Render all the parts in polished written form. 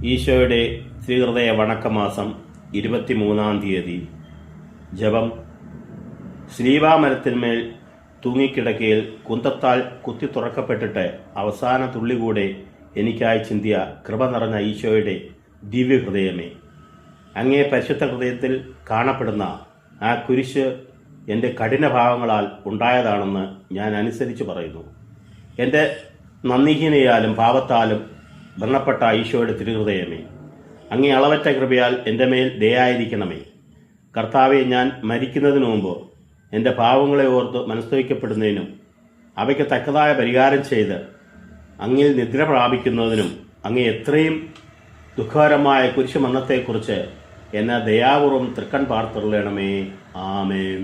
ഈശോയുടെ ശ്രീഹൃദയ വണക്കമാസം 23-ാം തീയതി. ജപം. ശ്ലീവാമരത്തിന്മേൽ തൂങ്ങിക്കിടക്കയിൽ കുന്തത്താൽ കുത്തി തുറക്കപ്പെട്ടിട്ട് അവസാന തുള്ളി കൂടെ എനിക്കായി ചിന്തിയ കൃപ നിറഞ്ഞ ഈശോയുടെ ദിവ്യഹൃദയമേ, അങ്ങേ പരിശുദ്ധ ഹൃദയത്തിൽ കാണപ്പെടുന്ന ആ കുരിശ് എൻ്റെ കഠിനഭാവങ്ങളാൽ ഉണ്ടായതാണെന്ന് ഞാൻ അനുസരിച്ച് പറയുന്നു. എൻ്റെ നന്ദിഹീനയാലും പാപത്താലും വ്രണപ്പെട്ട ഈശോയുടെ തിരുഹൃദയമേ, അങ്ങേ അളവറ്റ കൃപയാൽ എൻ്റെ മേൽ ദയായിരിക്കണമേ. കർത്താവെ, ഞാൻ മരിക്കുന്നതിന് മുമ്പ് എൻ്റെ പാവങ്ങളെ ഓർത്ത് മനസ്തവിക്കപ്പെടുന്നതിനും അവയ്ക്ക് തക്കതായ പരിഹാരം ചെയ്ത് അങ്ങിൽ നിദ്ര പ്രാപിക്കുന്നതിനും അങ്ങേ എത്രയും ദുഃഖകരമായ കുരിശുമരണത്തെക്കുറിച്ച് എന്നെ ദയാപൂർവം തൃക്കൺ പാർത്തുള്ളണമേ. ആമേൻ.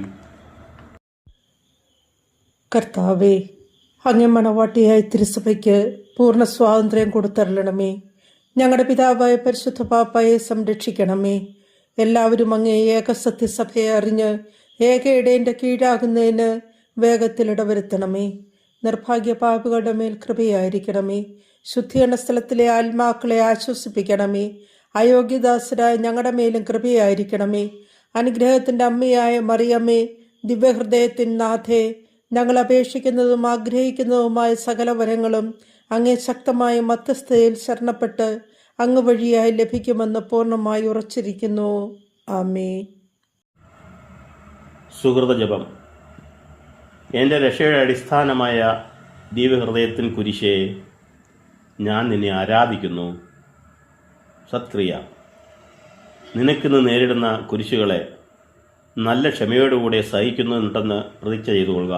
കർത്താവേ, അങ്ങേ മണവാട്ടിയായ തിരുസഭയ്ക്ക് പൂർണ്ണ സ്വാതന്ത്ര്യം കൊടുത്തരളണമേ. ഞങ്ങളുടെ പിതാവായ പരിശുദ്ധ പാപ്പായെ സംരക്ഷിക്കണമേ. എല്ലാവരും അങ്ങേ ഏകസത്യസഭയെ അറിഞ്ഞ് ഏക ഇടയൻ്റെ കീഴാകുന്നതിന് വേഗത്തിൽ ഇടവരുത്തണമേ. നിർഭാഗ്യ പാപികളുടെ മേൽ കൃപയായിരിക്കണമേ. ശുദ്ധീകരണ സ്ഥലത്തിലെ ആത്മാക്കളെ ആശ്വസിപ്പിക്കണമേ. അയോഗ്യദാസരായ ഞങ്ങളുടെ മേലും കൃപയായിരിക്കണമേ. അനുഗ്രഹത്തിൻ്റെ അമ്മയായ മറിയമ്മേ, ദിവ്യഹൃദയത്തിൻ നാഥേ, ഞങ്ങൾ അപേക്ഷിക്കുന്നതും ആഗ്രഹിക്കുന്നതുമായ സകല വരങ്ങളും അങ്ങേ ശക്തമായ മധ്യസ്ഥതയിൽ ശരണപ്പെട്ട് അങ്ങ് വഴിയായി ലഭിക്കുമെന്ന് പൂർണ്ണമായി ഉറച്ചിരിക്കുന്നു. ആമേൻ. സുഹൃത ജപം. എൻ്റെ രക്ഷയുടെ അടിസ്ഥാനമായ ദിവ്യഹൃദയത്തിൻ കുരിശേ, ഞാൻ നിന്നെ ആരാധിക്കുന്നു. സത്ക്രിയ. നിനക്കിന്ന് നേരിടുന്ന കുരിശുകളെ നല്ല ക്ഷമയോടുകൂടെ സഹിക്കുന്നുണ്ടെന്ന് പ്രതിജ്ഞ ചെയ്തുകൊള്ളുക.